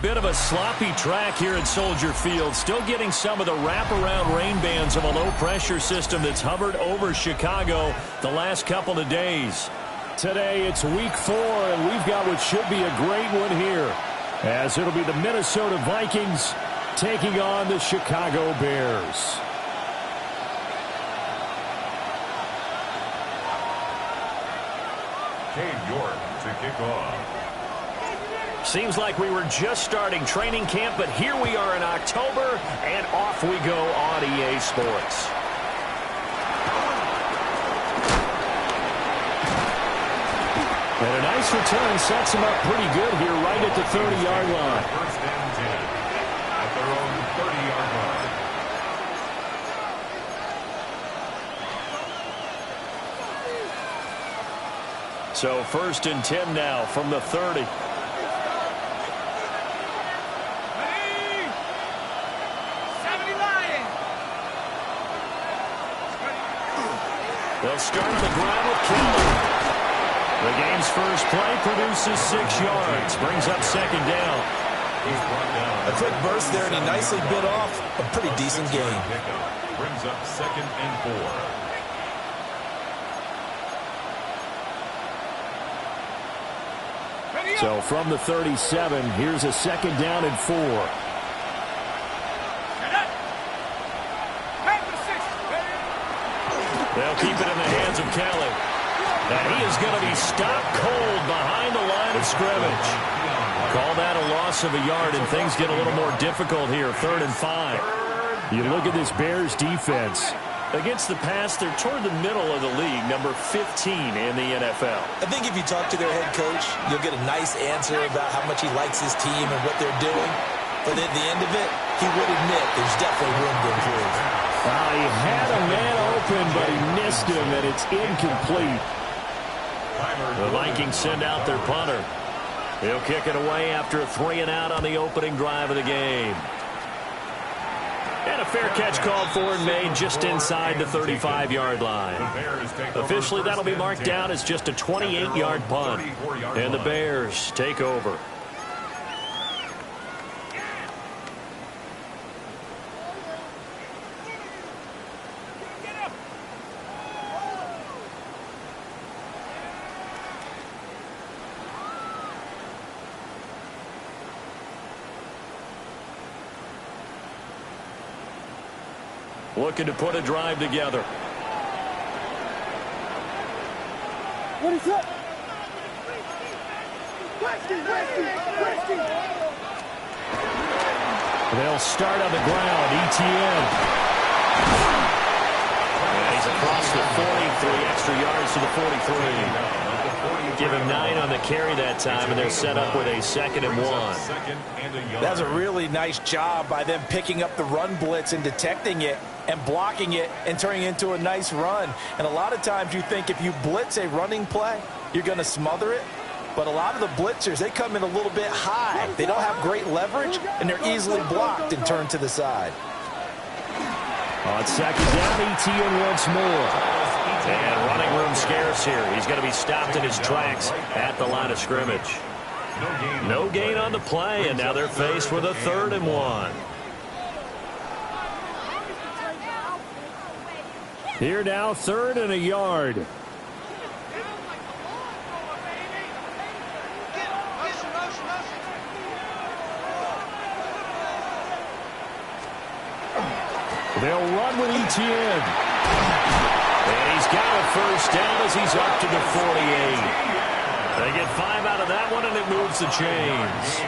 Bit of a sloppy track here at Soldier Field. Still getting some of the wraparound rain bands of a low-pressure system that's hovered over Chicago the last couple of days. Today it's week 4, and we've got what should be a great one here, as it'll be the Minnesota Vikings taking on the Chicago Bears. Cade York to kick off. Seems like we were just starting training camp, but here we are in October, and off we go on EA Sports. And a nice return sets him up pretty good here right at the 30-yard line. First and 10 at their own 30-yard line. So first and 10 now from the 30. They'll start on the ground with Kelly. The game's first play produces 6 yards. Brings up second down. He's brought down. A quick burst there, and he nicely bit off a pretty decent gain. Brings up second and 4. So from the 37, here's a second down and 4. They'll keep it in the hands of Kelly. And he is going to be stopped cold behind the line of scrimmage. Call that a loss of a yard, and things get a little more difficult here. 3rd and 5. You look at this Bears defense. Against the pass, they're toward the middle of the league, number 15 in the NFL. I think if you talk to their head coach, you'll get a nice answer about how much he likes his team and what they're doing. But at the end of it, he would admit there's definitely room to improve. He had a man open, but he missed him, and it's incomplete. The Vikings send out their punter. He'll kick it away after a 3-and-out on the opening drive of the game. And a fair catch called for and made just inside the 35-yard line. Officially, that'll be marked down as just a 28-yard punt. And the Bears take over. Looking to put a drive together. What is up? They'll start on the ground. ETN. And he's across the 40, 3 extra yards to the 43. Give him 9 on the carry that time, and they're set up with a 2nd and 1. That's a really nice job by them picking up the run blitz and detecting it and blocking it and turning it into a nice run. And a lot of times you think if you blitz a running play, you're going to smother it. But a lot of the blitzers, they come in a little bit high. They don't have great leverage, and they're easily blocked and turned to the side. On second down, ETN once more. And running room scarce here. He's going to be stopped in his tracks at the line of scrimmage. No gain on the play, and now they're faced with a 3rd and 1. Here now, 3rd and a yard. They'll run with ETN. And he's got a first down as he's up to the 48. They get 5 out of that one, and it moves the chains.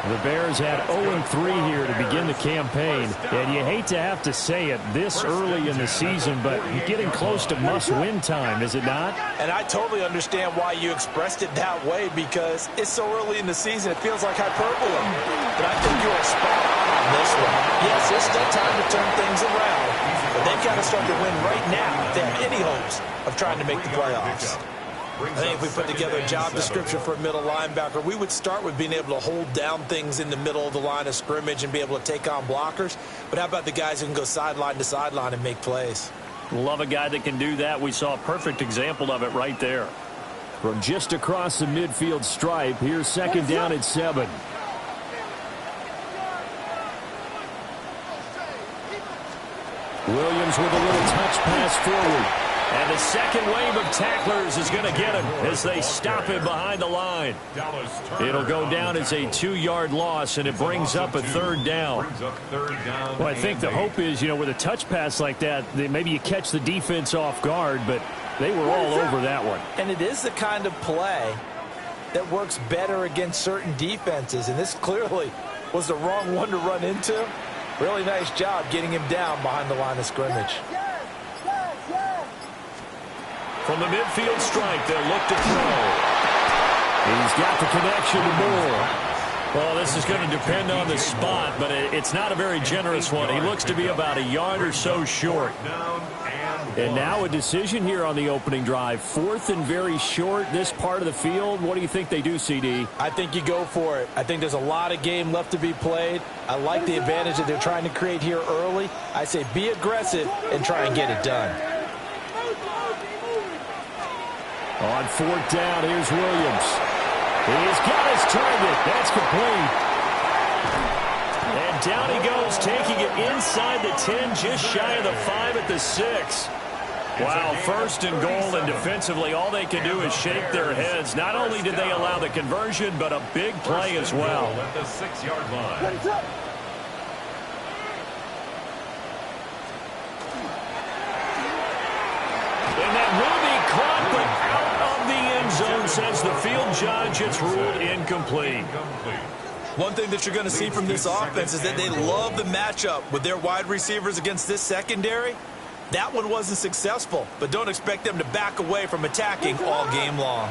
The Bears had 0-3 here to begin the campaign, and you hate to have to say it this early in the season, but getting close to must-win time, is it not? And I totally understand why you expressed it that way, because it's so early in the season, it feels like hyperbole. But I think you are spot on this one. Yes, there's still time to turn things around, but they've got to start to win right now if they have any hopes of trying to make the playoffs. I think if we put together a job description for a middle linebacker, we would start with being able to hold down things in the middle of the line of scrimmage and be able to take on blockers. But how about the guys who can go sideline to sideline and make plays? Love a guy that can do that. We saw a perfect example of it right there. From just across the midfield stripe, here's second down at 7. Williams with a little touch pass forward. And the second wave of tacklers is going to get him as they stop him behind the line. It'll go down as a 2-yard loss, and it brings up a third down. Well, I think the hope is, with a touch pass like that, maybe you catch the defense off guard, but they were all over that one. And it is the kind of play that works better against certain defenses, and this clearly was the wrong one to run into. Really nice job getting him down behind the line of scrimmage. From the midfield stripe, they'll look to throw. He's got the connection to Moore. Well, this is going to depend on the spot, but it's not a very generous one. He looks to be about a yard or so short. And now a decision here on the opening drive. 4th and very short, this part of the field. What do you think they do, CD? I think you go for it. I think there's a lot of game left to be played. I like the advantage that they're trying to create here early. I say be aggressive and try and get it done. On 4th down, here's Williams. He's got his target. That's complete. And down he goes, taking it inside the 10, just shy of the 5 at the 6. Wow, 1st and goal, and defensively all they can do is shake their heads. Not only did they allow the conversion, but a big play as well. At the 6-yard line. And that will be caught, but out of the end zone, says the field judge. It's ruled incomplete. One thing that you're going to see from this offense is that they love the matchup with their wide receivers against this secondary. That one wasn't successful, but don't expect them to back away from attacking all game long.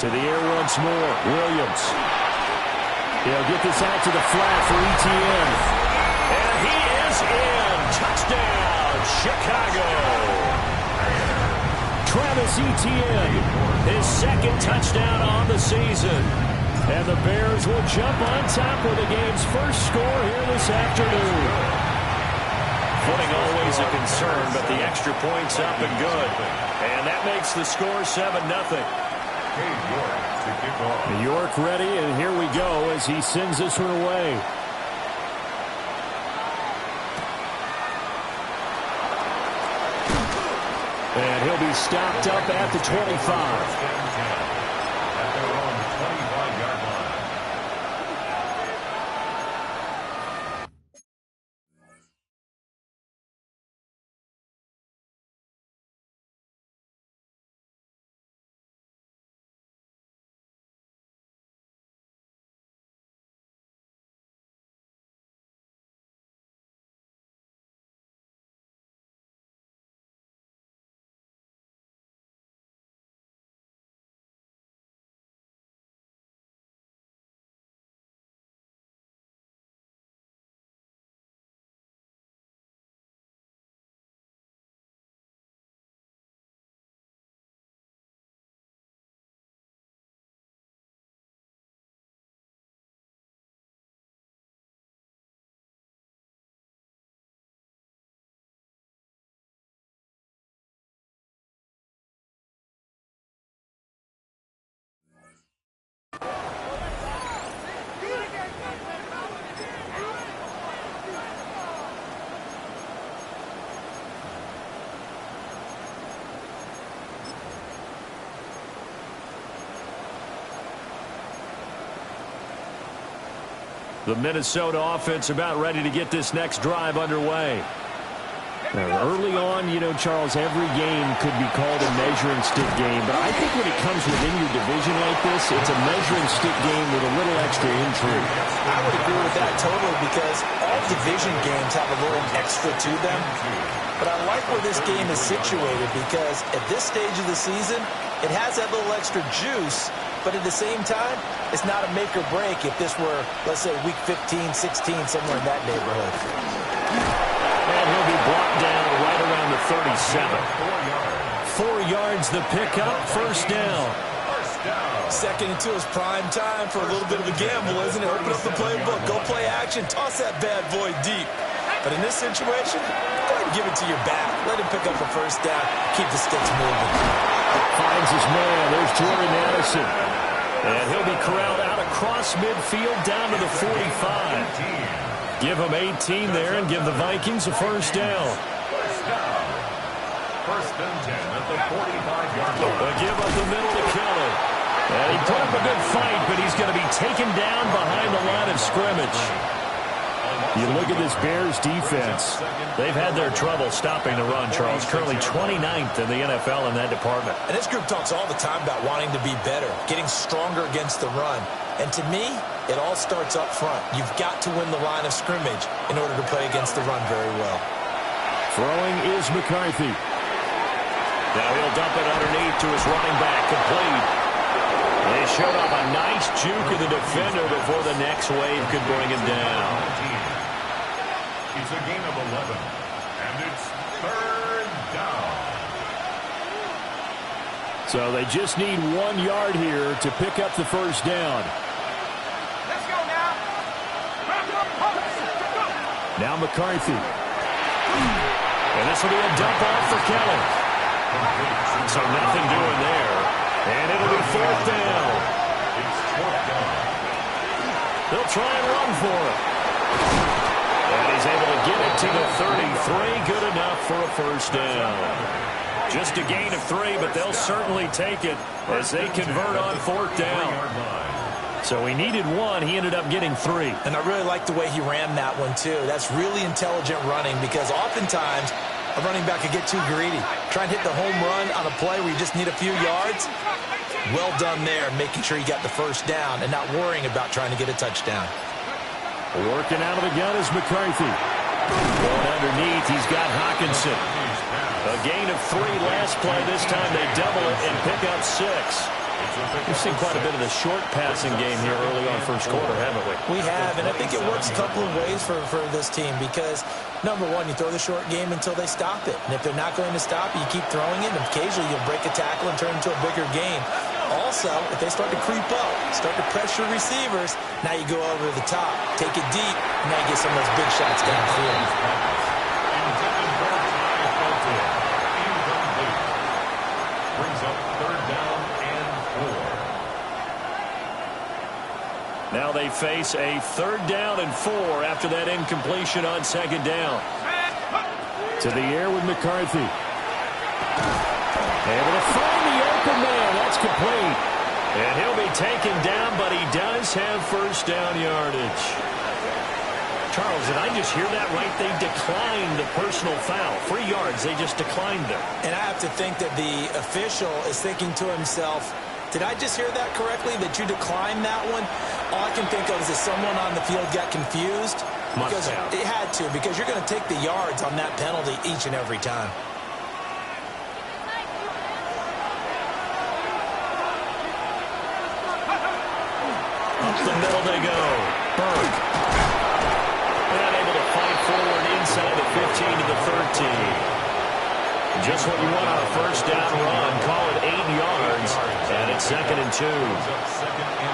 To the air once more, Williams. He'll get this out to the flat for ETN. And he is in. Touchdown, Chicago. Travis Etienne, his 2nd touchdown on the season. And the Bears will jump on top with the game's first score here this afternoon. Footing always a concern, but the extra point's up and good. And that makes the score 7-0. York ready, and here we go as he sends this one away. And he'll be stopped up at the 25. The Minnesota offense about ready to get this next drive underway. Now, early on, Charles, every game could be called a measuring stick game, but I think when it comes within your division like this, it's a measuring stick game with a little extra intrigue. I would agree with that totally because all division games have a little extra to them. But I like where this game is situated because at this stage of the season, it has that little extra juice, but at the same time, it's not a make or break if this were, let's say, week 15, 16, somewhere in that neighborhood. And he'll be brought down right around the 37. 4 yards the pickup, 1st down. 2nd and 2 is prime time for a little bit of a gamble, isn't it? Open up the playbook, go play action, toss that bad boy deep. But in this situation, go ahead and give it to your back. Let him pick up a 1st down, keep the sticks moving. Finds his man, there's Jordan Addison. And he'll be corralled out across midfield down to the 45. Give them 18 there and give the Vikings a first down. First and 10 at the 45-yard line. They give up the middle to Kelly. And he put up a good fight, but he's going to be taken down behind the line of scrimmage. You look at this Bears defense. They've had their trouble stopping the run, Charles. Currently 29th in the NFL in that department. And this group talks all the time about wanting to be better, getting stronger against the run. And to me, it all starts up front. You've got to win the line of scrimmage in order to play against the run very well. Throwing is McCarthy. Now he'll dump it underneath to his running back, complete. They showed off a nice juke of the defender before the next wave could bring him down. It's a gain of 11, and it's third down. So they just need 1 yard here to pick up the first down. Let's go now. Now McCarthy. And this will be a dump off for Kelly. So nothing doing there. And it'll be fourth down. It's fourth down. They'll try and run for it. And he's able to get it to the 33. Good enough for a first down. Just a gain of 3, but they'll certainly take it as they convert on fourth down. So he needed 1. He ended up getting 3. And I really like the way he ran that one, too. That's really intelligent running because oftentimes a running back could get too greedy. Try and hit the home run on a play where you just need a few yards. Well done there, making sure you got the first down and not worrying about trying to get a touchdown. Working out of the gun is McCarthy. Going underneath, he's got Hawkinson. A gain of 3 last play. This time they double it and pick up 6. We've seen quite a bit of the short passing game here early on first quarter, haven't we? We have, and I think it works a couple of ways for this team because, number one, you throw the short game until they stop it. And if they're not going to stop it, you keep throwing it, and occasionally you'll break a tackle and turn it into a bigger game. Also, if they start to creep up, start to pressure receivers, now you go over the top, take it deep, and now you get some of those big shots downfield. Brings up third down and 4. Now they face a third down and 4 after that incompletion on second down. To the air with McCarthy. Able to find the open man. That's complete. And he'll be taken down, but he does have first down yardage. Charles, did I just hear that right? They declined the personal foul. 3 yards, they just declined them. And I have to think that the official is thinking to himself, did I just hear that correctly, that you declined that one? All I can think of is that someone on the field got confused. Because it had to, because you're going to take the yards on that penalty each and every time. Up the middle they go. Burke. And able to fight forward inside the 15 to the 13. Just what you want on a first down run. Call it 8 yards. And it's 2nd and 2.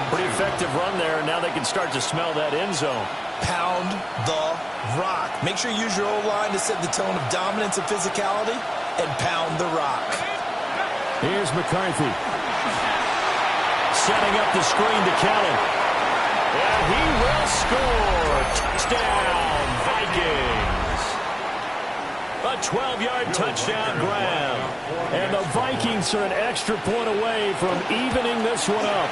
Pretty effective run there. Now they can start to smell that end zone. Pound the rock. Make sure you use your O-line to set the tone of dominance and physicality. And pound the rock. Here's McCarthy. Setting up the screen to Kelly. And he will score. Touchdown, Vikings. A 12-yard touchdown grab. And the Vikings are an extra point away from evening this one up.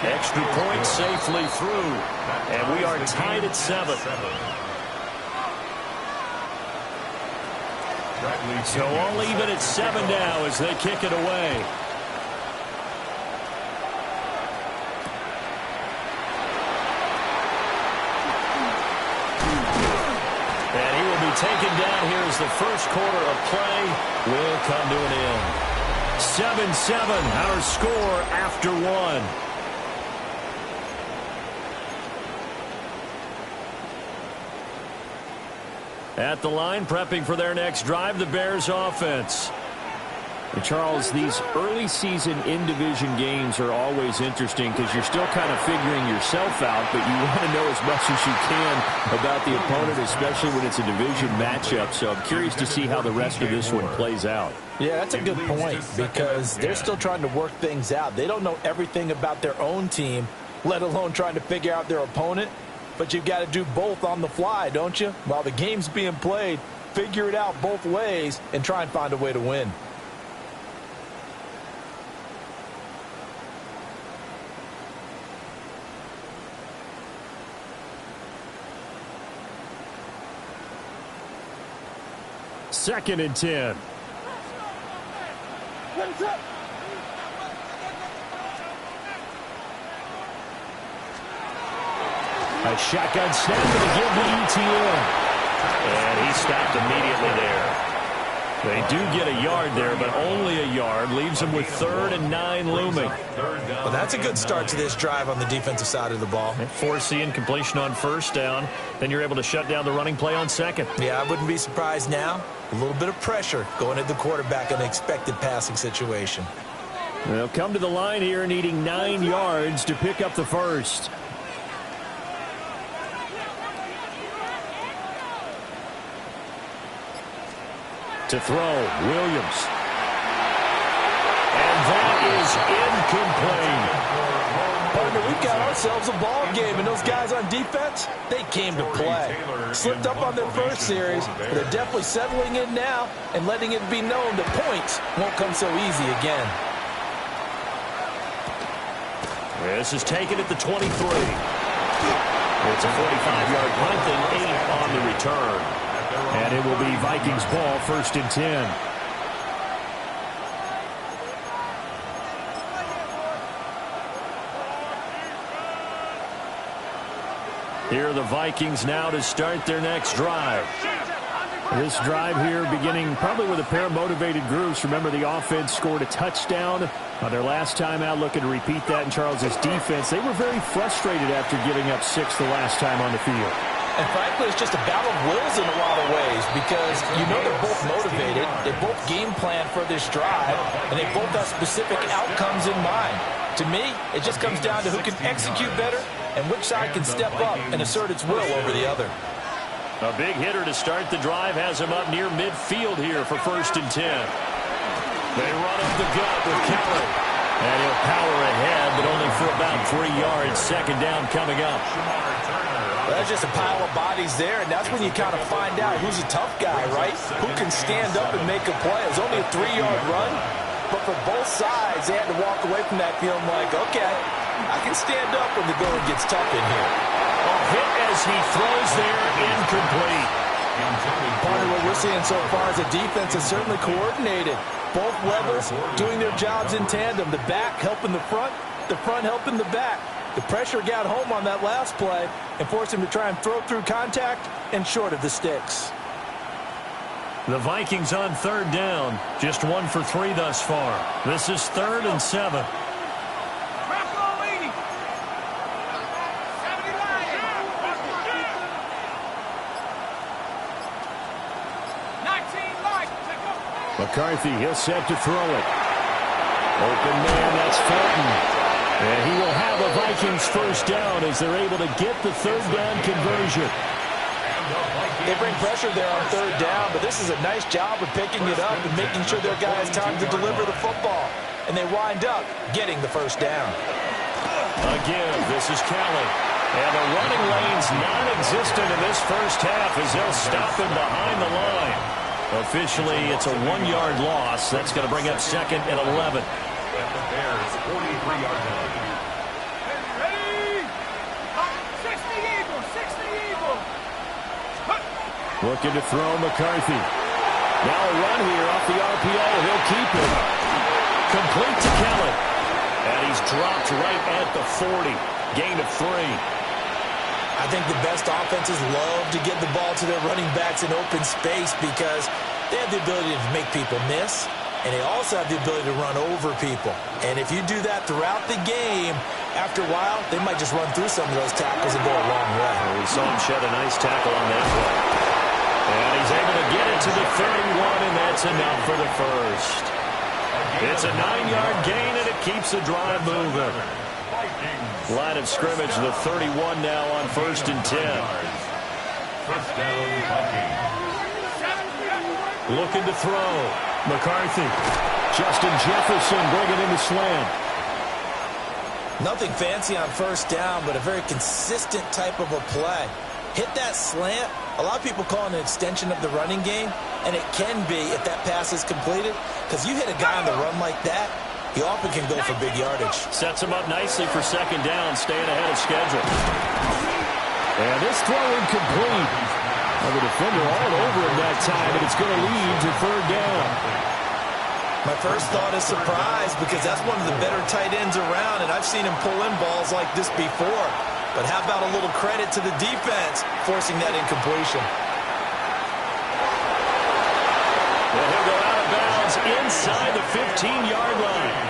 Extra point safely through. And we are tied at 7. So all even at 7 now as they kick it away. And he will be taken down here as the first quarter of play will come to an end. 7-7, our score after 1. At the line, prepping for their next drive, the Bears offense. And Charles, these early season in-division games are always interesting because you're still kind of figuring yourself out, but you want to know as much as you can about the opponent, especially when it's a division matchup. So I'm curious to see how the rest of this one plays out. Yeah, that's a good point because they're still trying to work things out. They don't know everything about their own team, let alone trying to figure out their opponent. but you've got to do both on the fly, don't you? While the game's being played, figure it out both ways and try and find a way to win. Second and 10. A shotgun snap to give the ETN. And he stopped immediately there. They do get a yard there, but only a yard. Leaves them with 3rd and 9 looming. Well, that's a good start to this drive on the defensive side of the ball. Forcing incompletion on first down. Then you're able to shut down the running play on second. Yeah, I wouldn't be surprised now. A little bit of pressure going at the quarterback in an expected passing situation. They'll come to the line here needing 9 yards to pick up the first. To throw, Williams. And that is incomplete. Partner, we've got ourselves a ball game, and those guys on defense, they came to play. Slipped up on their first series, but they're definitely settling in now and letting it be known that points won't come so easy again. This is taken at the 23. It's a 45-yard punt and 8 on the return. And it will be Vikings ball, 1st and 10. Here are the Vikings now to start their next drive. This drive here beginning probably with a pair of motivated groups. Remember, the offense scored a touchdown on their last time out. Looking to repeat that in Charles's defense. They were very frustrated after giving up 6 the last time on the field. And frankly, it's just a battle of wills in a lot of ways because you know they're both motivated, they both game plan for this drive, and they both have specific outcomes in mind. To me, it just comes down to who can execute better and which side can step up and assert its will over the other. A big hitter to start the drive has him up near midfield here for 1st and 10. They run up the gut with Kelly. And he'll power ahead, but only for about 3 yards. 2nd down coming up. Well, that's just a pile of bodies there, and that's when you kind of find out who's a tough guy, right? Who can stand up and make a play. It was only a 3-yard run, but for both sides, they had to walk away from that feeling like, okay, I can stand up when the going gets tough in here. A hit as he throws there, incomplete. Part of what we're seeing so far is the defense is certainly coordinated. Both levels doing their jobs in tandem. The back helping the front helping the back. The pressure got home on that last play and forced him to try and throw through contact and short of the sticks. The Vikings on 3rd down. Just 1 for 3 thus far. This is 3rd and 7. McCarthy, he'll set to throw it. Open man, that's Felton. And he will have a Vikings 1st down as they're able to get the 3rd down conversion. They bring pressure there on 3rd down, but this is a nice job of picking it up and making sure their guys time to deliver the football. And they wind up getting the 1st down. Again, this is Kelly. And the running lane's non-existent in this first half as they'll stop him behind the line. Officially, it's a 1-yard loss. That's going to bring up 2nd and 11. At the Bears' 43-yard line. Ready? 60 Eagles, 60 Eagles. Looking to throw McCarthy. Now a run here off the RPO. He'll keep it. Complete to Kelly. And he's dropped right at the 40. Gain of 3. I think the best offenses love to get the ball to their running backs in open space because they have the ability to make people miss, and they also have the ability to run over people. And if you do that throughout the game, after a while, they might just run through some of those tackles and go a long way. Well, we saw him shed a nice tackle on that play. And he's able to get it to the 31, and that's enough for the first. It's a 9-yard gain, and it keeps the drive moving. Line of scrimmage, the 31 now on 1st and 10. 1st down, Vikings. Looking to throw. McCarthy. Justin Jefferson bringing in the slant. Nothing fancy on first down, but a very consistent type of a play. Hit that slant. A lot of people call it an extension of the running game, and it can be if that pass is completed, because you hit a guy on the run like that, he often can go for big yardage. Sets him up nicely for second down, staying ahead of schedule. And this throw incomplete. Well, the defender all over him that time, and it's going to lead to third down. My first thought is surprise, because that's one of the better tight ends around, and I've seen him pull in balls like this before. But how about a little credit to the defense forcing that incompletion? And he'll go out of bounds inside the 15-yard line.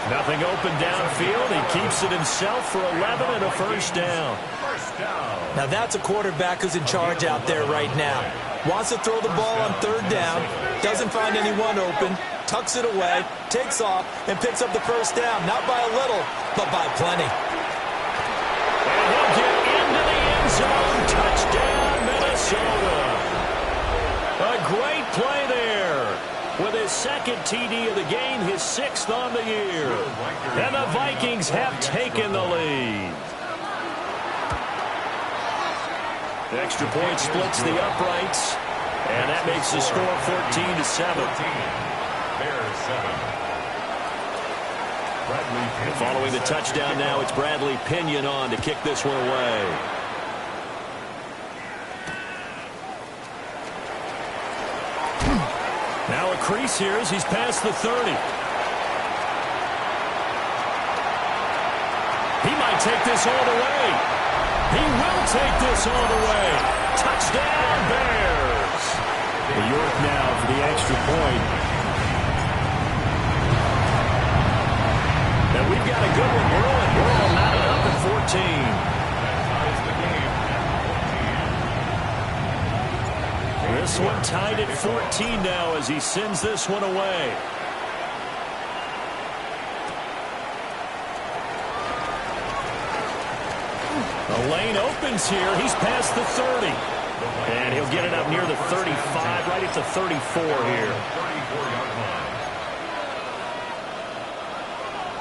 Nothing open downfield. He keeps it himself for 11 and a first down. Now that's a quarterback who's in charge out there right now. Wants to throw the ball on third down, doesn't find anyone open, tucks it away, takes off, and picks up the first down. Not by a little, but by plenty. And he'll get into the end zone. Touchdown, Minnesota. A great play there. With his second TD of the game, his 6th on the year. And the Vikings have taken the lead. The extra point splits the uprights, and that makes the score 14-7. Following the touchdown now, it's Bradley Pinion on to kick this one away. Now a crease here as he's past the 30. He might take this all the way. He will take this all the way. Touchdown, Bears. The York now for the extra point. And we've got a good one brewing. We're all knotted up at 14. This one tied at 14 now as he sends this one away. The lane opens here. He's past the 30. And he'll get it up near the 35, right at the 34 here.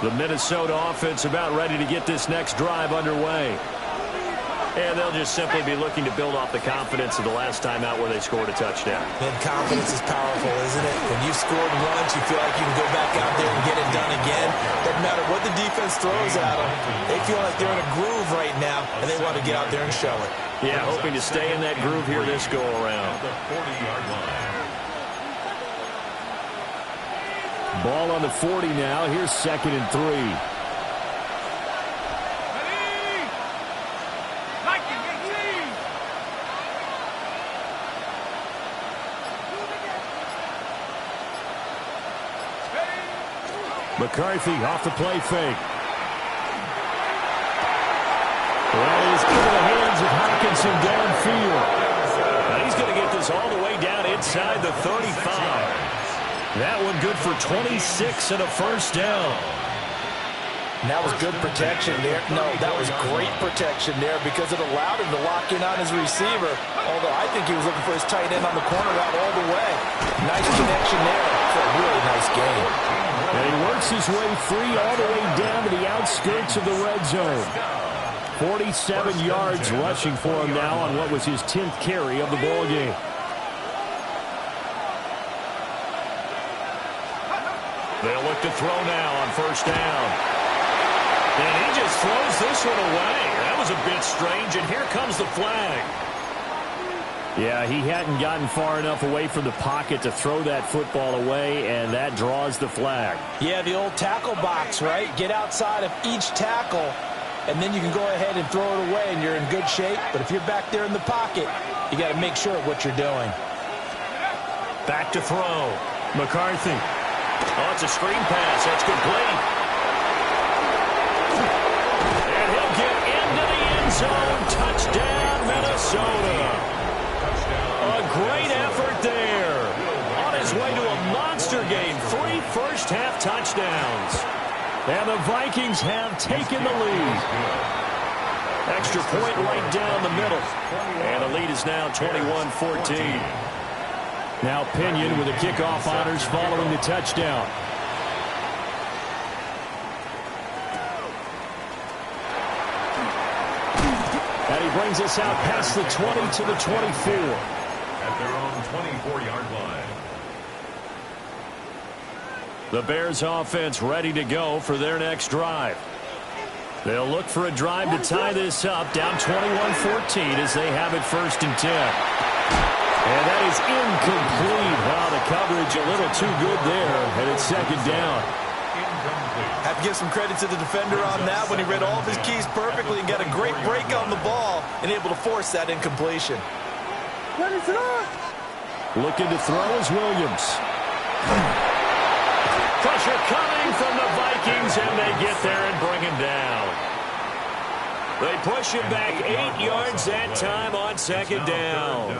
The Minnesota offense about ready to get this next drive underway. And they'll just simply be looking to build off the confidence of the last time out where they scored a touchdown. And confidence is powerful, isn't it? When you scored once, you feel like you can go back out there and get it done again. Doesn't matter what the defense throws at them. They feel like they're in a groove right now, and they want to get out there and show it. Yeah, hoping to stay in that groove here this go-around. The 40-yard line. Ball on the 40 now. Here's 2nd and 3. McCarthy off the play fake. Well, he's into the hands of Hawkinson downfield. Now he's going to get this all the way down inside the 35. That one good for 26 and a first down. And that was good protection there. No, that was great protection there because it allowed him to lock in on his receiver. Although I think he was looking for his tight end on the corner route all the way. Nice connection there for a really nice game. And he works his way free all the way down to the outskirts of the red zone. 47 yards rushing for him now on what was his 10th carry of the ball game. They'll look to throw now on first down. And he just throws this one away. That was a bit strange, and here comes the flag. Yeah, he hadn't gotten far enough away from the pocket to throw that football away, and that draws the flag. Yeah, the old tackle box, right? Get outside of each tackle, and then you can go ahead and throw it away, and you're in good shape. But if you're back there in the pocket, you got to make sure of what you're doing. Back to throw. McCarthy. Oh, it's a screen pass. That's complete. And he'll get into the end zone. Touchdown, Minnesota. A great effort there. On his way to a monster game. 3 first-half touchdowns. And the Vikings have taken the lead. Extra point right down the middle. And the lead is now 21-14. Now Pinion with the kickoff honors following the touchdown. he brings us out past the 20 to the 24. At their own 24-yard line. The Bears offense ready to go for their next drive. They'll look for a drive to tie this up, down 21-14 as they have it 1st and 10. And that is incomplete. Wow, the coverage a little too good there, and it's 2nd down. Have to give some credit to the defender on that when he read all of his keys perfectly and got a great break on the ball and able to force that incompletion. Looking to throw is Williams. Pressure coming from the Vikings, and they get there and bring him down. They push him back 8 yards that time on 2nd down.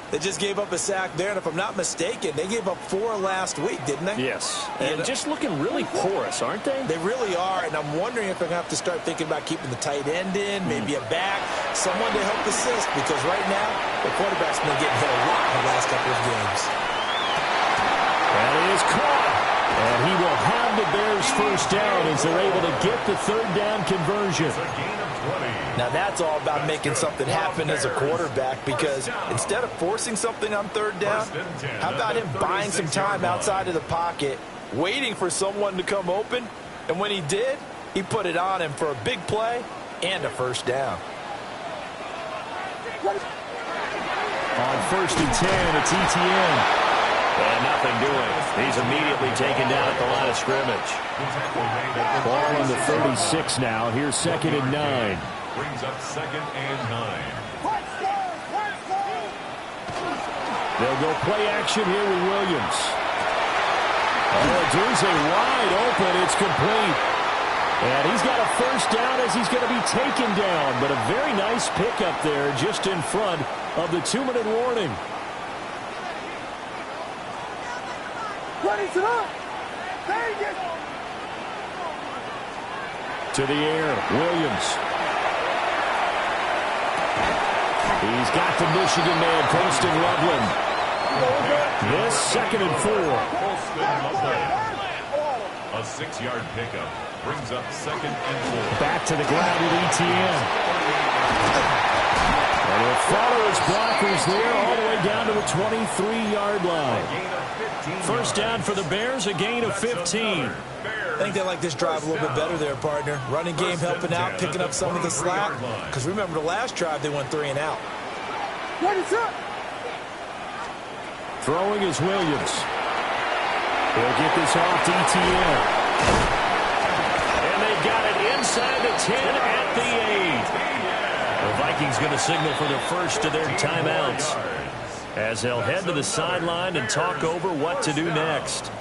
They just gave up a sack there, and if I'm not mistaken, they gave up 4 last week, didn't they? Yes, and just looking really porous, aren't they? They really are, and I'm wondering if they're going to have to start thinking about keeping the tight end in, maybe a back, someone to help assist, because right now, the quarterback's been getting hit a lot in the last couple of games. And he is caught. And he will have the Bears 1st down as they're able to get the 3rd down conversion. Now that's all about making something happen as a quarterback, because instead of forcing something on 3rd down, how about him buying some time outside of the pocket, waiting for someone to come open, and when he did, he put it on him for a big play and a 1st down. On 1st and 10, it's ETN. And nothing doing. He's immediately taken down at the line of scrimmage. Ball on the 36 now. Here's 2nd and 9. Brings up 2nd and 9. They'll go play action here with Williams. Oh, Deuce wide open. It's complete. And he's got a 1st down as he's going to be taken down. But a very nice pickup there just in front of the 2-minute warning. To the air, Williams. He's got the Michigan man posting Loveland. This 2nd and 4. A 6-yard pickup brings up 2nd and 4. Back to the ground with ETN. And he'll follow his blockers there all the way down to the 23-yard line. 1st down for the Bears, a gain of 15. I think they like this drive a little bit better there, partner. Running game helping out, picking up some of the slack. Because remember, the last drive they went 3 and out. Throwing is Williams. He'll get this off to ETN. And they've got it inside the 10 at the 8. The Vikings going to signal for the first of their timeouts, as they'll head to the sideline and talk over what to do next.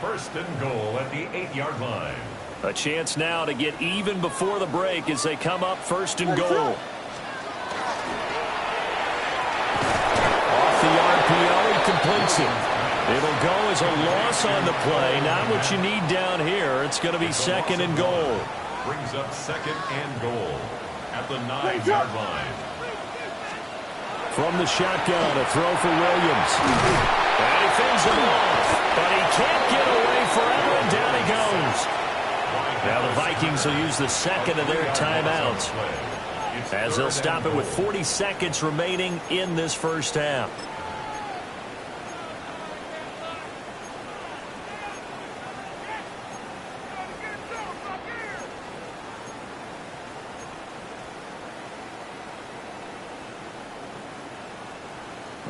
1st and goal at the 8-yard line. A chance now to get even before the break as they come up 1st and goal. Off the RPO, he completes it. It'll go as a loss on the play. Not what you need down here. It's going to be 2nd and goal. Brings up 2nd and goal at the 9-yard line. From the shotgun, a throw for Williams. And he fends him off, but he can't get away forever, and down he goes. Now the Vikings will use the 2nd of their timeouts, as they'll stop it with 40 seconds remaining in this 1st half.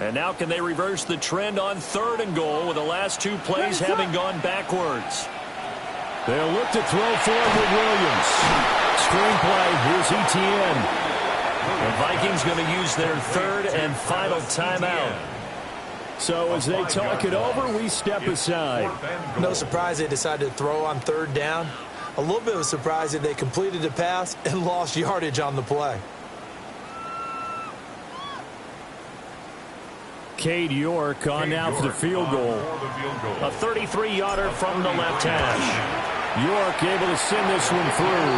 And now can they reverse the trend on 3rd and goal with the last 2 plays having gone backwards? They'll look to throw forward with Williams. Screenplay, here's ETN. The Vikings going to use their 3rd and final timeout. So as they talk it over, we step aside. No surprise they decided to throw on 3rd down. A little bit of a surprise that they completed the pass and lost yardage on the play. Cade York on now for the field goal. A 33-yarder from the left hash. York able to send this one through,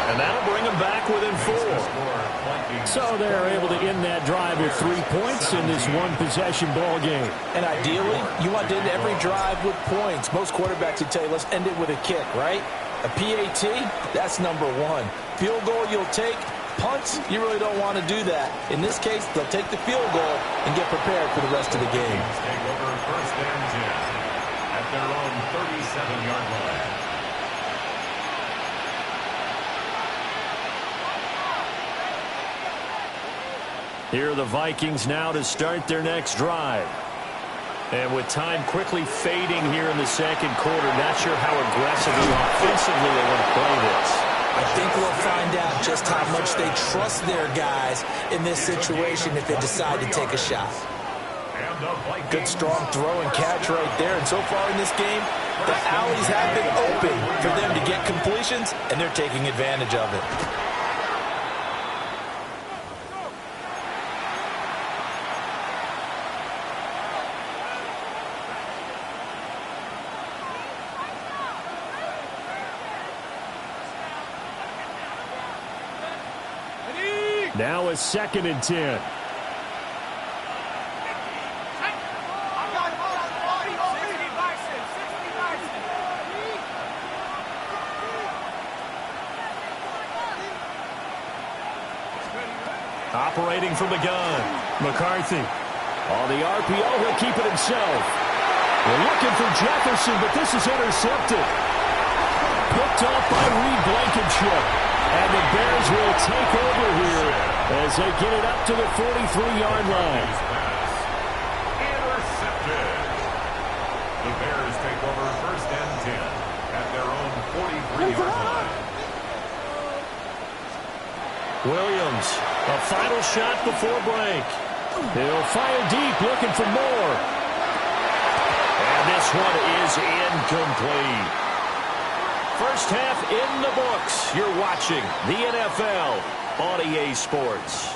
and that'll bring them back within 4. So they're able to end that drive with 3 points in this one-possession ball game. And ideally, you want to end every drive with points. Most quarterbacks would tell you, let's end it with a kick, right? A PAT, that's number 1. Field goal you'll take, Punts, you really don't want to do that. In this case, they'll take the field goal and get prepared for the rest of the game. Take over first and 10 at their own 37-yard line. Here are the Vikings now to start their next drive. And with time quickly fading here in the second quarter, not sure how aggressively offensively they want to play this. I think we'll find out just how much they trust their guys in this situation if they decide to take a shot. Good strong throw and catch right there. And so far in this game, the alleys have been open for them to get completions, and they're taking advantage of it. Now a 2nd and 10. Operating from the gun, McCarthy. On the RPO, he'll keep it himself. We're looking for Jefferson, but this is intercepted. Picked off by Reed Blankenship. And the Bears will take over here as they get it up to the 43-yard line. Intercepted. The Bears take over first and 10 at their own 43-yard line. Williams, a final shot before break. He'll fire deep, looking for more. And this one is incomplete. First half in the books. You're watching the NFL on EA Sports.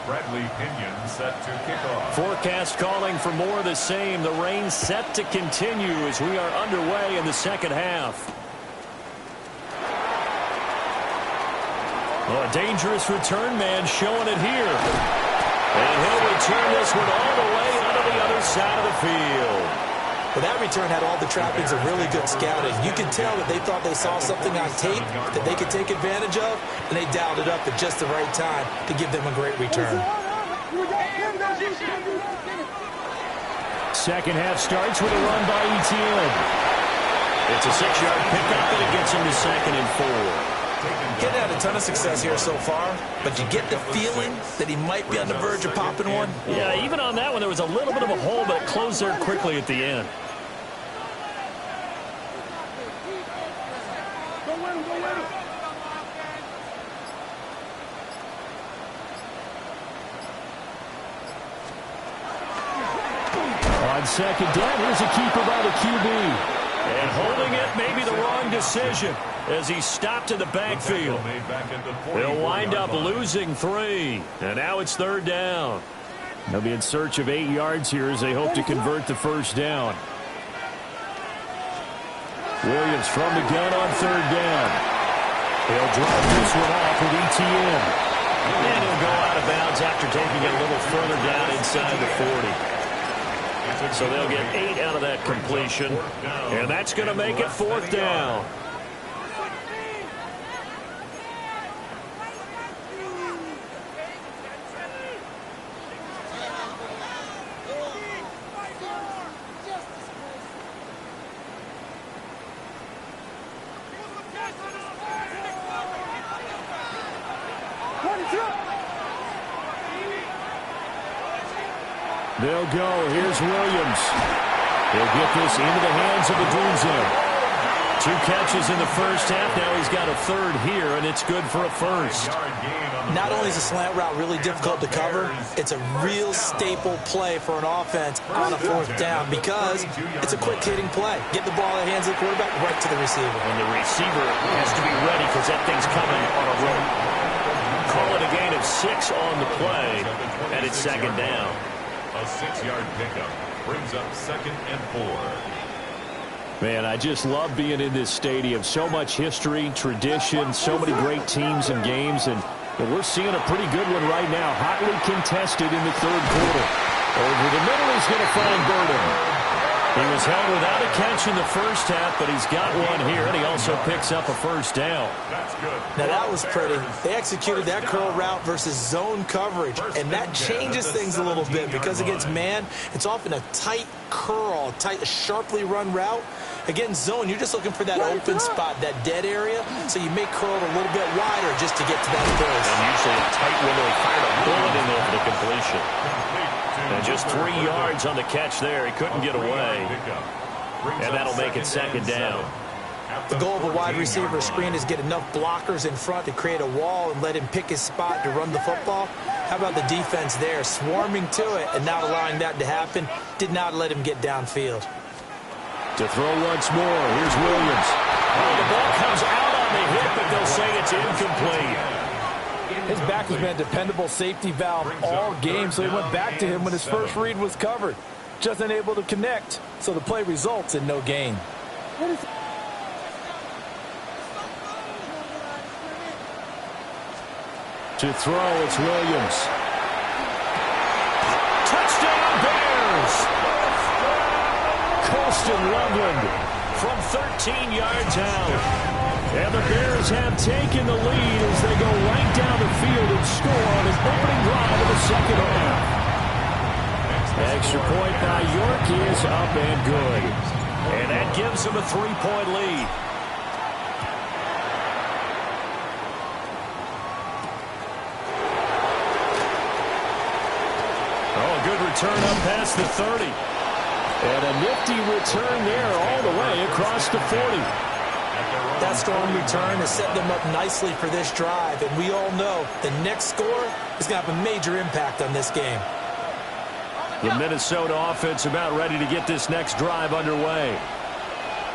Bradley Pinion set to kick off. Forecast calling for more of the same. The rain set to continue as we are underway in the second half. Oh, a dangerous return man showing it here. And he'll return this one all the way onto the other side of the field. Well, that return had all the trappings of really good scouting. You could tell that they thought they saw something on tape that they could take advantage of, and they dialed it up at just the right time to give them a great return. Second half starts with a run by Etienne. It's a 6-yard pickup, and it gets him to 2nd and 4. Getting had a ton of success here so far, but you get the feeling that he might be on the verge of popping one. Yeah, even on that one, there was a little bit of a hole, but it closed there quickly at the end. On 2nd down, here's a keeper by the QB. And holding it may be the wrong decision as he stopped in the backfield. They'll wind up losing 3. And now it's 3rd down. They'll be in search of 8 yards here as they hope to convert the first down. Williams from the gun on 3rd down. He'll drop this one off with Etienne. And he'll go out of bounds after taking it a little further down inside the 40. So they'll get 8 out of that completion. And that's going to make it 4th down. They'll go. Here's Williams. He'll get this into the hands of Adunze. 2 catches in the first half. Now he's got a 3rd here, and it's good for a first. Not only is a slant route really difficult to cover, it's a real staple play for an offense on a 4th down because it's a quick-hitting play. Get the ball in the hands of the quarterback right to the receiver. And the receiver has to be ready because that thing's coming on a rope. Call it a gain of 6 on the play, and it's 2nd down. A 6-yard pickup. Brings up 2nd and 4. Man, I just love being in this stadium. So much history, tradition, so many great teams and games, and we're seeing a pretty good one right now. Hotly contested in the 3rd quarter. Over the middle, he's going to find Burden. He was held without a catch in the first half, but he's got one here, and he also picks up a first down. That's good. Now, that was pretty. They executed that curl route versus zone coverage, and that changes things a little bit because against man, it's often a tight curl, tight, sharply run route. Against zone, you're just looking for that open spot, that dead area, so you may curl it a little bit wider just to get to that place. And usually a tight window, he fired a bullet in there for the completion. And just 3 yards on the catch there. He couldn't get away. And that'll make it 2nd down. The goal of a wide receiver screen is get enough blockers in front to create a wall and let him pick his spot to run the football. How about the defense there, swarming to it and not allowing that to happen? Did not let him get downfield. To throw once more, here's Williams. Oh, the ball comes out on the hit, but they'll say it's incomplete. His back has been a dependable safety valve all game, so he went back to him when his first read was covered. Just unable to connect, so the play results in no gain. To throw, it's Williams. Touchdown, Bears! Colston Loveland from 13 yards out. And the Bears have taken the lead as they go right down the field and score on his opening drive of the 2nd half. Extra point by York is up and good. And that gives him a 3-point lead. Oh, a good return up past the 30. And a nifty return there all the way across the 40. That strong return has set them up nicely for this drive, and we all know the next score is going to have a major impact on this game. The Minnesota offense about ready to get this next drive underway.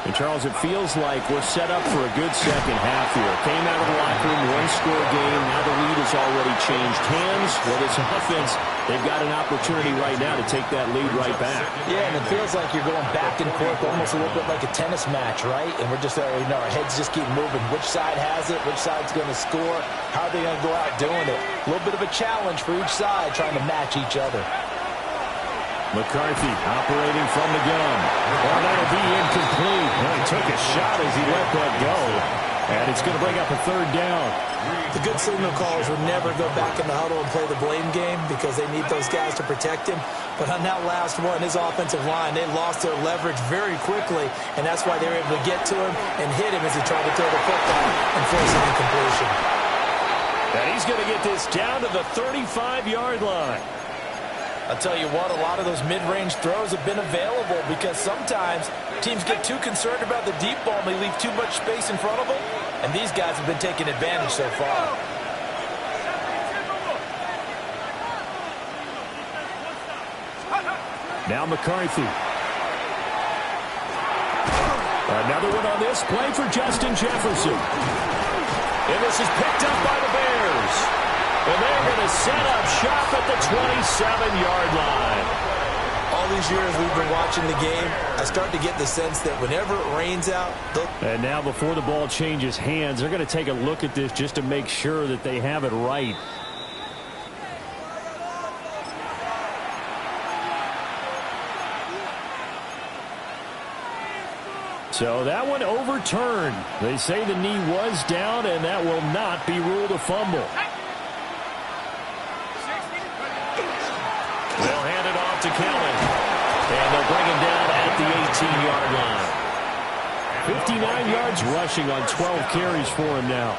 And, Charles, it feels like we're set up for a good 2nd half here. Came out of the locker room, 1-score game. Now the lead has already changed hands. Well, this offense, they've got an opportunity right now to take that lead right back. Yeah, and it feels like you're going back and forth almost a little bit like a tennis match, right? And we're just, our heads just keep moving. Which side has it? Which side's going to score? How are they going to go out doing it? A little bit of a challenge for each side trying to match each other. McCarthy operating from the gun. Well, that'll be incomplete. Well, he took a shot as he let that go. And it's going to bring up a 3rd down. The good signal callers would never go back in the huddle and play the blame game because they need those guys to protect him. But on that last one, his offensive line, they lost their leverage very quickly, and that's why they were able to get to him and hit him as he tried to throw the football and force an incompletion. And he's going to get this down to the 35-yard line. I'll tell you what, a lot of those mid-range throws have been available because sometimes teams get too concerned about the deep ball and they leave too much space in front of them, and these guys have been taking advantage so far. Now McCarthy. Another one on this play for Justin Jefferson. And this is picked up by the Bears. And they're going to set up shop at the 27-yard line. All these years we've been watching the game, I start to get the sense that whenever it rains out... And now before the ball changes hands, they're going to take a look at this just to make sure that they have it right. So that one overturned. They say the knee was down, and that will not be ruled a fumble. They'll hand it off to Kellen. And they'll bring him down at the 18-yard line. 59 yards rushing on 12 carries for him now.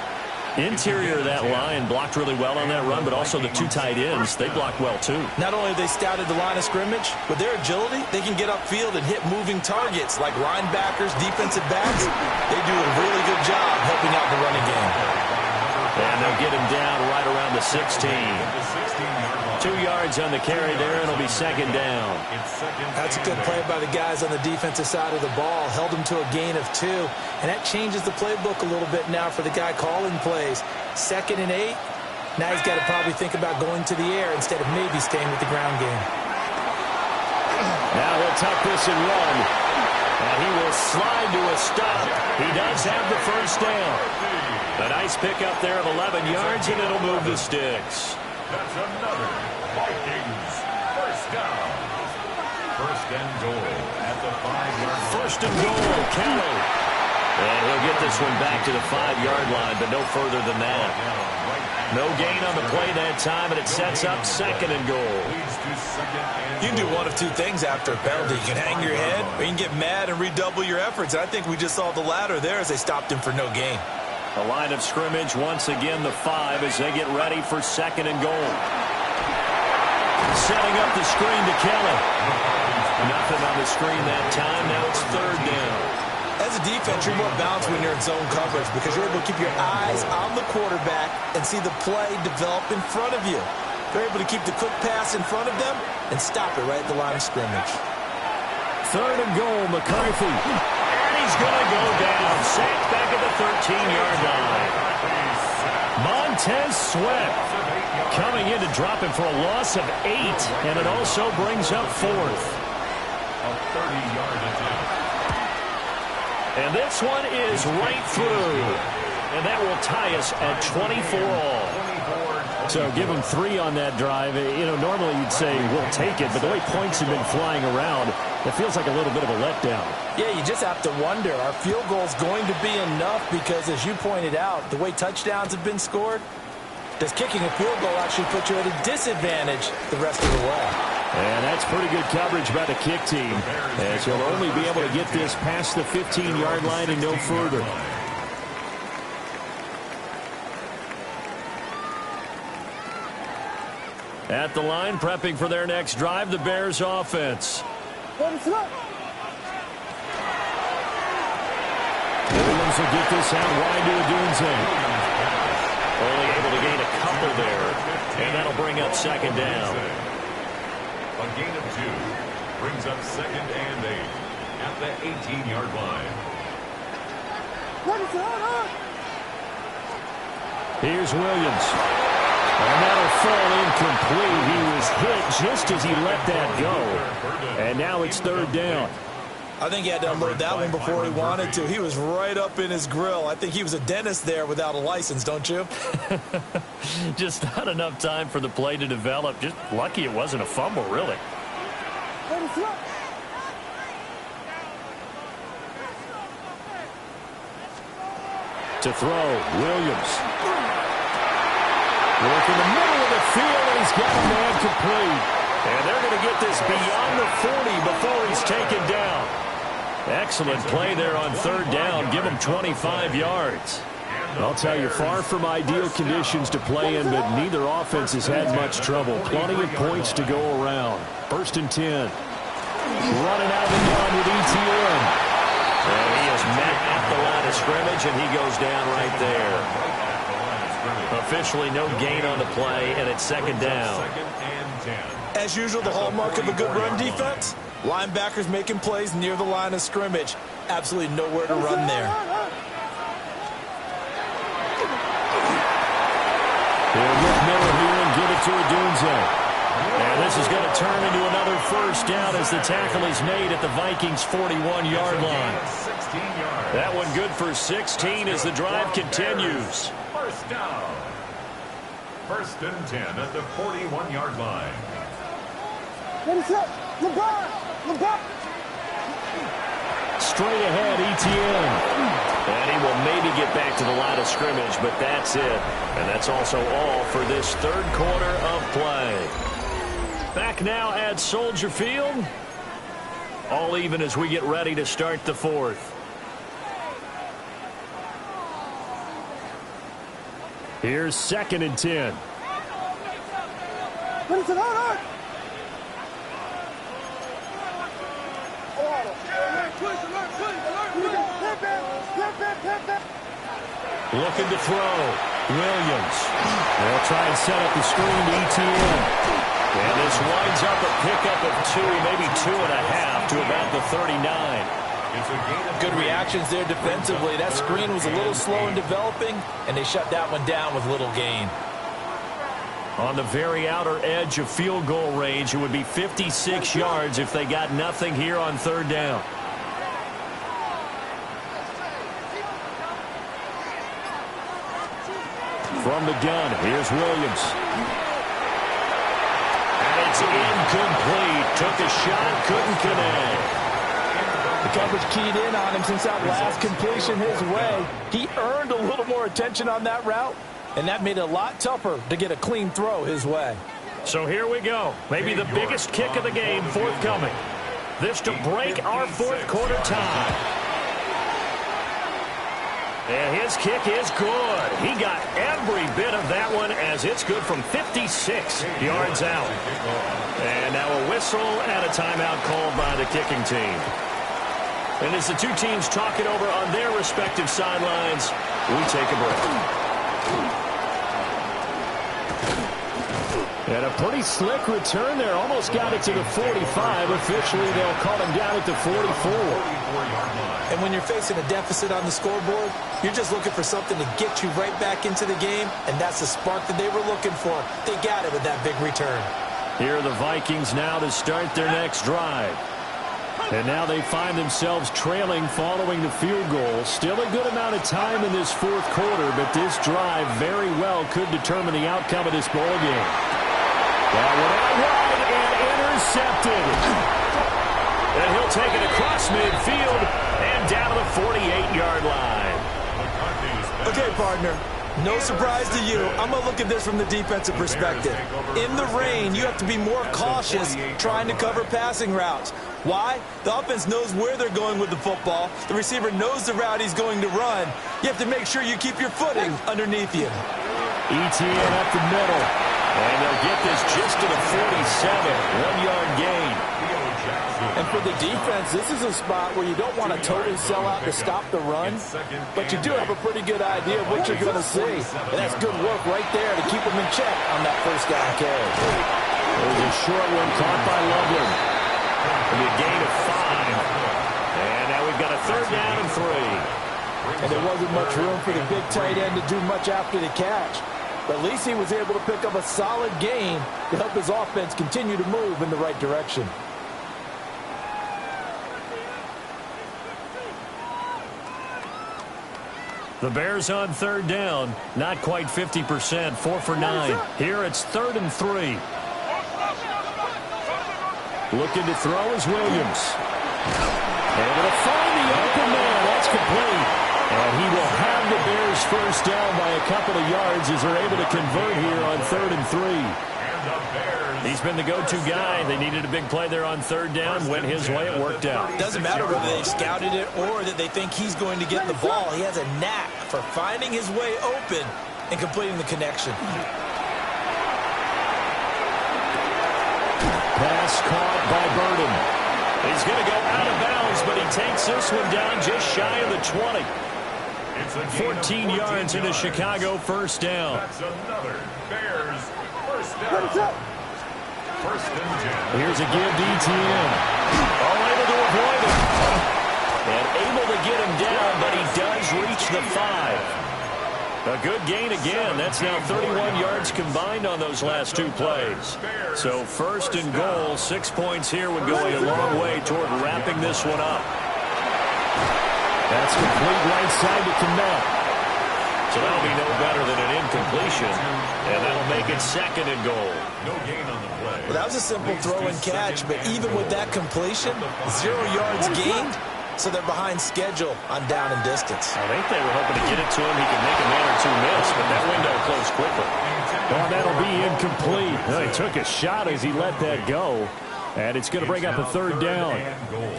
Interior of that line blocked really well on that run, but also the 2 tight ends, they blocked well too. Not only have they scouted the line of scrimmage, with their agility, they can get upfield and hit moving targets like linebackers, defensive backs. They do a really good job helping out the running game. And they'll get him down right around the 16. 2 yards on the carry there, and it'll be 2nd down. That's a good play by the guys on the defensive side of the ball. Held him to a gain of 2. And that changes the playbook a little bit now for the guy calling plays. 2nd and 8. Now he's got to probably think about going to the air instead of maybe staying with the ground game. Now he'll They'll tuck this and run. And he will slide to a stop. He does have the first down. A nice pickup there of 11 yards, and it'll move the sticks. That's another Vikings first down. First and goal at the 5-yard line. First and goal, Kelly. And he'll get this one back to the 5-yard line, but no further than that. No gain on the play that time, and it sets up second and goal. You can do one of two things after a penalty. You can hang your head, or you can get mad and redouble your efforts. And I think we just saw the latter there as they stopped him for no gain. The line of scrimmage, once again, the 5 as they get ready for second and goal. Setting up the screen to Kelly. Nothing on the screen that time. Now it's third down. As a defense, you're more balanced when you're in zone coverage because you're able to keep your eyes on the quarterback and see the play develop in front of you. You're able to keep the quick pass in front of them and stop it right at the line of scrimmage. Third and goal, McCarthy. And he's going to go down. Sacked back at the 13-yard line. Montez Sweat coming in to drop him for a loss of 8, and it also brings up fourth. A 30-yard attempt. And this one is right through. And that will tie us at 24 all. So give them 3 on that drive. You know, normally you'd say we'll take it, but the way points have been flying around, it feels like a little bit of a letdown. Yeah, you just have to wonder, are field goals going to be enough? Because as you pointed out, the way touchdowns have been scored, does kicking a field goal actually put you at a disadvantage the rest of the way? And that's pretty good coverage by the kick team, as he'll only be able to get this past the 15-yard line and no further. At the line, prepping for their next drive, the Bears offense. Williams will get this out wide to Odunze. Only able to gain a couple there, and that'll bring up second down. A gain of 2 brings up second and 8 at the 18-yard line. Here's Williams. And that'll fall incomplete. He was hit just as he let that go. And now it's third down. I think he had to unload that one before he wanted to. He was right up in his grill. I think he was a dentist there without a license, don't you? Just not enough time for the play to develop. Just lucky it wasn't a fumble, really. To throw, Williams. Work in the middle of the field, and he's got a man complete. And they're going to get this beyond the 40 before he's taken down. Excellent play there on third down. Give him 25 yards. I'll tell you, far from ideal conditions to play in, but neither offense has had much trouble. Plenty of points to go around. First and 10. Running out of the gun with ETN. And he is met at the line of scrimmage, and he goes down right there. Officially no gain on the play, and it's second down. As usual, the hallmark of a good run defense, linebackers making plays near the line of scrimmage. Absolutely nowhere to run there. He'll get Miller here and give it to Odunze. And this is going to turn into another first down as the tackle is made at the Vikings' 41-yard line. That one good for 16 as the drive continues. First down. First and 10 at the 41-yard line. Straight ahead, ETN. And he will maybe get back to the line of scrimmage, but that's it. And that's also all for this third quarter of play. Back now at Soldier Field. All even as we get ready to start the fourth. Here's second and 10. Looking to throw. Williams. They'll try and set up the screen to ETN. And this winds up a pickup of 2, maybe 2.5 to about the 39. Good reactions there defensively. That screen was a little slow in developing, and they shut that one down with little gain. On the very outer edge of field goal range, it would be 56 yards if they got nothing here on third down. From the gun, here's Williams. And it's incomplete. Took a shot, couldn't connect. The coverage keyed in on him since that last completion his way. He earned a little more attention on that route, and that made it a lot tougher to get a clean throw his way. So here we go. Maybe the biggest kick of the game forthcoming. This to break our fourth quarter tie. And his kick is good. He got every bit of that one as it's good from 56 yards out. And now a whistle and a timeout called by the kicking team. And as the two teams talk it over on their respective sidelines, we take a break. And a pretty slick return there. Almost got it to the 45. Officially, they'll call him down at the 44. And when you're facing a deficit on the scoreboard, you're just looking for something to get you right back into the game, and that's the spark that they were looking for. They got it with that big return. Here are the Vikings now to start their next drive. And now they find themselves trailing following the field goal. Still a good amount of time in this fourth quarter, but this drive very well could determine the outcome of this ball game. That one out wide and intercepted. And he'll take it across midfield and down to the 48-yard line. Okay, partner. No surprise to you. I'm going to look at this from the defensive perspective. In the rain, you have to be more cautious trying to cover passing routes. Why? The offense knows where they're going with the football. The receiver knows the route he's going to run. You have to make sure you keep your footing underneath you. ETN up the middle. And they'll get this just to the 47. 1-yard gain. And for the defense, this is a spot where you don't want to totally sell out to stop the run, but you do have a pretty good idea of what you're going to see. And that's good work right there to keep them in check on that first down carry. There's a short one caught by Loveland. And a gain of 5. And now we've got a third down and 3. And there wasn't much room for the big tight end to do much after the catch. But at least he was able to pick up a solid gain to help his offense continue to move in the right direction. The Bears on third down. Not quite 50%. 4 for 9. Here it's 3rd and 3. Looking to throw is Williams. Able to find the open man. That's complete. And he will have the Bears first down by a couple of yards as they're able to convert here on 3rd and 3. He's been the go-to guy. They needed a big play there on third down. Went his way. It worked out. Doesn't matter whether they've scouted it or that they think he's going to get the ball. He has a knack for finding his way open and completing the connection. Pass caught by Burden. He's going to go out of bounds, but he takes this one down just shy of the 20. 14 yards into Chicago, first down. That's another Bears first down. Here's a give to ETN. Able to avoid it. And able to get him down, but he does reach the 5. A good gain again. That's now 31 yards combined on those last two plays. So first and goal, 6 points here would go a long way toward wrapping this one up. That's complete right side to Connect. So that'll be no better than an incompletion. And that'll make it 2nd and goal. No gain on the play. Well, that was a simple throw and catch, but even with that completion, 0 yards gained, so they're behind schedule on down and distance. I think they were hoping to get it to him. He could make a man or two miss, but that window closed quickly. Oh, that'll be incomplete. He took a shot as he let that go. And it's going to bring up a third down.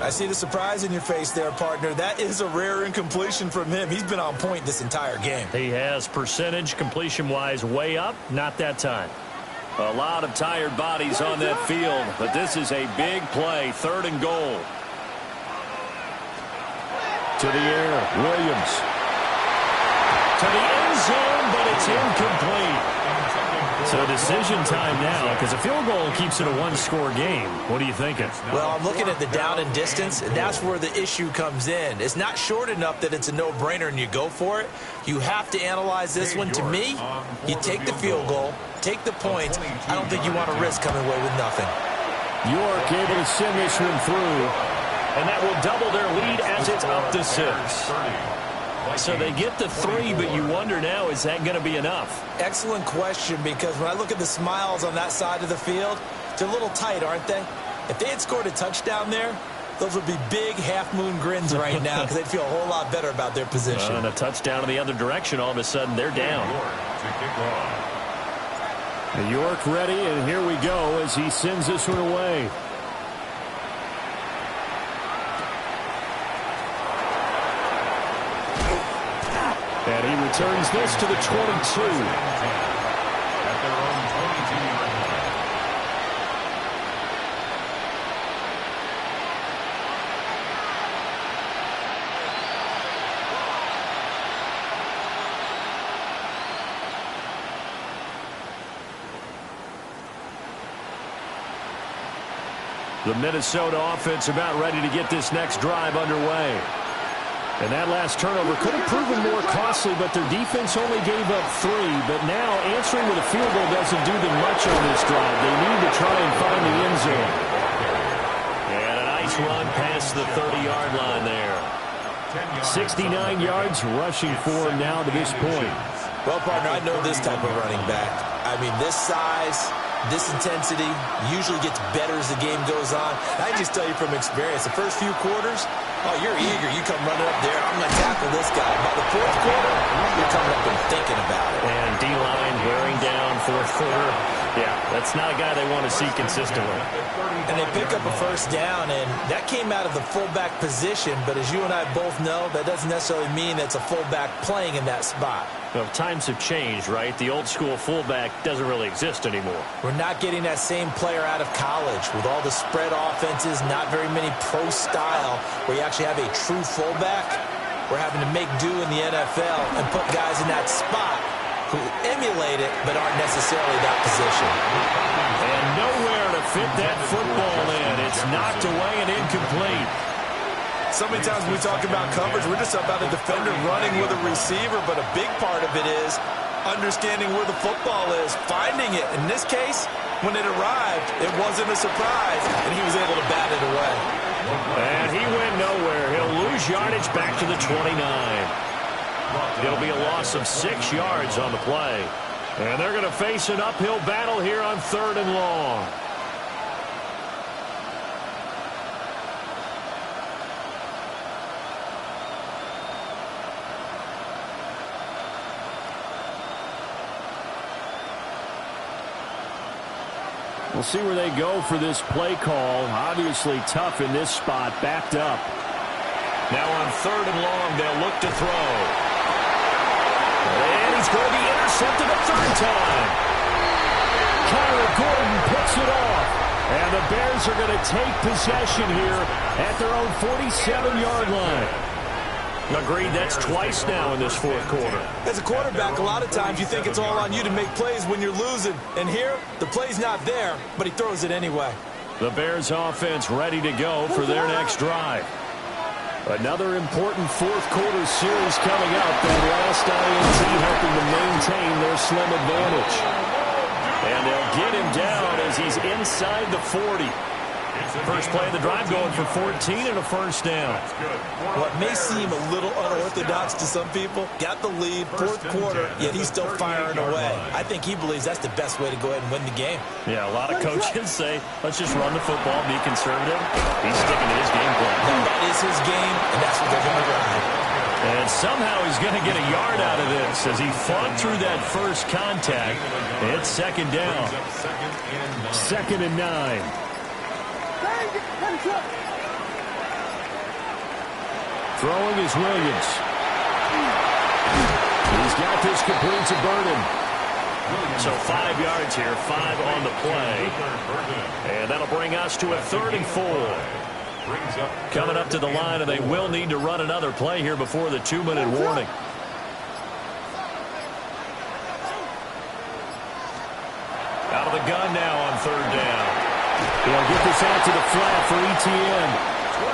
I see the surprise in your face there, partner. That is a rare incompletion from him. He's been on point this entire game. He has percentage completion-wise way up. Not that time. A lot of tired bodies on that field, but this is a big play. 3rd and goal. To the air, Williams. To the end zone, but it's incomplete. So decision time now, because a field goal keeps it a one-score game. What are you thinking? Well, I'm looking at the down and distance, and that's where the issue comes in. It's not short enough that it's a no-brainer and you go for it. You have to analyze this one. To me, you take the field goal, take the points. I don't think you want to risk coming away with nothing. York able to send this one through. And that will double their lead as it's up to 6. So they get the 3, but you wonder now, is that going to be enough? Excellent question, because when I look at the smiles on that side of the field, they're a little tight, aren't they? If they had scored a touchdown there, those would be big half-moon grins right now because they'd feel a whole lot better about their position. And a touchdown in the other direction, all of a sudden they're down. York ready, and here we go as he sends this one away. And he returns this to the 22. At their own 22-yard line. The Minnesota offense about ready to get this next drive underway. And that last turnover could have proven more costly, but their defense only gave up 3. But now answering with a field goal doesn't do them much on this drive. They need to try and find the end zone. And a nice run past the 30-yard line there. 69 yards rushing for him now to this point. Well, partner, I know this type of running back. I mean, this size, this intensity usually gets better as the game goes on. And I just tell you from experience, the first few quarters, oh, you're eager. You come running up there. I'm going to tackle this guy. By the fourth quarter, you're coming up and thinking about it. And D-line wearing down fourth quarter. Yeah, that's not a guy they want to see consistently. And they pick up a first down, and that came out of the fullback position. But as you and I both know, that doesn't necessarily mean that's a fullback playing in that spot. Well, times have changed, right? The old-school fullback doesn't really exist anymore. We're not getting that same player out of college with all the spread offenses, not very many pro style where you actually have a true fullback. We're having to make do in the NFL and put guys in that spot who emulate it but aren't necessarily that position. And nowhere to fit that football in. It's knocked away and incomplete. So many times when we talk about coverage, we're just about a defender running with a receiver, but a big part of it is understanding where the football is, finding it. In this case, when it arrived, it wasn't a surprise, and he was able to bat it away. And he went nowhere. He'll lose yardage back to the 29. It'll be a loss of 6 yards on the play. And they're going to face an uphill battle here on 3rd and long. We'll see where they go for this play call. Obviously tough in this spot, backed up. Now on 3rd and long, they'll look to throw. And he's going to be intercepted a 3rd time. Kyler Gordon picks it off. And the Bears are going to take possession here at their own 47-yard line. Agreed, that's twice now in this 4th quarter. As a quarterback, a lot of times you think it's all on you to make plays when you're losing. And here, the play's not there, but he throws it anyway. The Bears offense ready to go for their next drive. Another important 4th quarter series coming up. That last INT helping to maintain their slim advantage. And they'll get him down as he's inside the 40. First play of the drive going for 14 and a first down. What may seem a little unorthodox to some people, got the lead, 4th quarter, yet he's still firing away. I think he believes that's the best way to go ahead and win the game. Yeah, a lot of coaches say, let's just run the football, be conservative. He's sticking to his game plan. That is his game, and that's what they're going to run. And somehow he's going to get a yard out of this as he fought through that first contact. It's 2nd down. 2nd and 9. Throwing is Williams. He's got this complete to Burden. So 5 yards here, 5 on the play. And that'll bring us to a 3rd and 4. Coming up to the line, and they will need to run another play here before the 2-minute warning. the gun now on third down. He'll get this out to the flat for Etienne.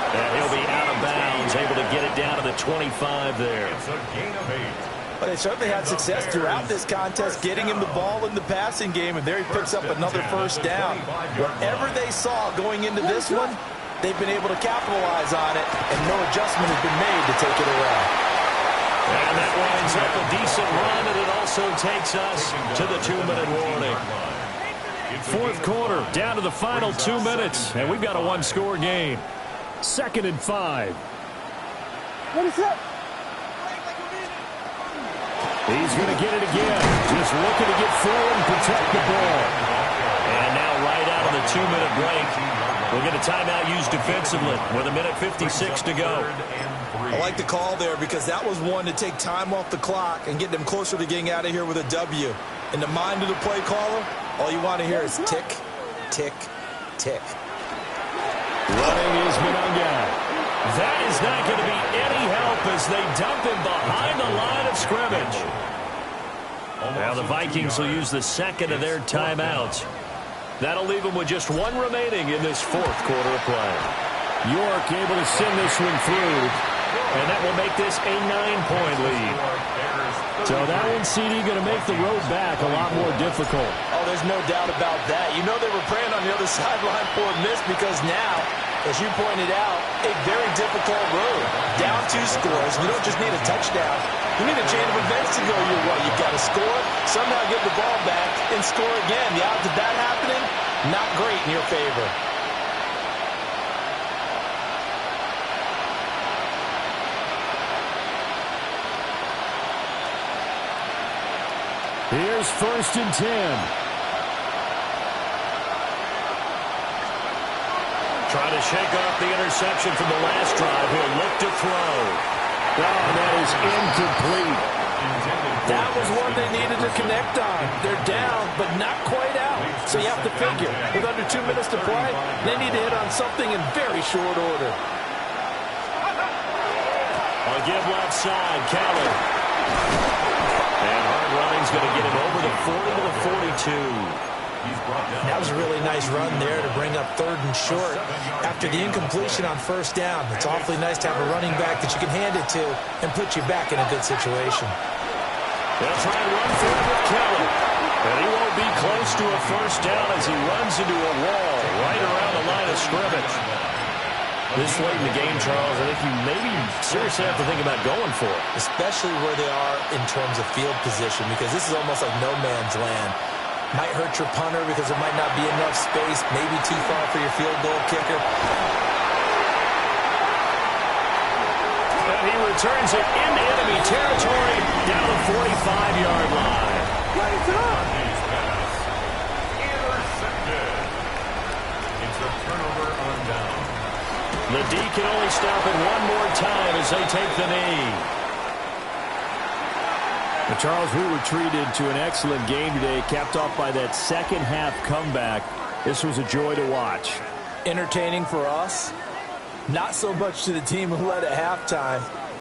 And he'll be out of bounds, able to get it down to the 25 there. It's a gain of 8. But they certainly had success throughout this contest, getting him the ball in the passing game, and there he picks up another first down. Whatever they saw going into this one, they've been able to capitalize on it, and no adjustment has been made to take it away. And that winds up a decent run, and it also takes us to the 2-minute warning. Fourth quarter, down to the final 2 minutes, and we've got a one-score game. 2nd and 5. What is that? He's going to get it again. Just looking to get forward and protect the ball. And now right out of the 2-minute break, we'll get a timeout used defensively with 1:56 to go. I like the call there because that was one to take time off the clock and get them closer to getting out of here with a W. In the mind of the play caller, all you want to hear is tick, tick, tick. Running is Monunga. That is not going to be any help as they dump him behind the line of scrimmage. Now the Vikings will use the second of their timeouts. That'll leave them with just one remaining in this fourth quarter of play. York able to send this one through. And that will make this a 9-point lead. So that one, CD, going to make the road back a lot more difficult. Oh, there's no doubt about that. You know they were praying on the other sideline for a miss because now, as you pointed out, a very difficult road. Down 2 scores. You don't just need a touchdown. You need a chain of events to go your way. You've got to score, somehow get the ball back, and score again. The odds of that happening, not great in your favor. Here's 1st and 10. Trying to shake off the interception from the last drive. He'll look to throw. Oh, that is incomplete. That was one they needed to connect on. They're down, but not quite out. So you have to figure, with under 2 minutes to play, they need to hit on something in very short order. I'll give left side, Keller. And hard running's going to get him over the 40 to the 42. That was a really nice run there to bring up 3rd and short. After the incompletion on 1st down, it's awfully nice to have a running back that you can hand it to and put you back in a good situation. They'll try and run for it with Keller. And he won't be close to a 1st down as he runs into a wall right around the line of scrimmage. This late in the game, Charles, I think you maybe seriously have to think about going for it. Especially where they are in terms of field position, because this is almost like no man's land. Might hurt your punter because there might not be enough space, maybe too far for your field goal kicker. And he returns it into enemy territory down the 45-yard line. Intercepted. It's a turnover on down. The D can only stop it one more time as they take the knee. But Charles, we were treated to an excellent game today, capped off by that second-half comeback. This was a joy to watch. Entertaining for us. Not so much to the team who led at halftime.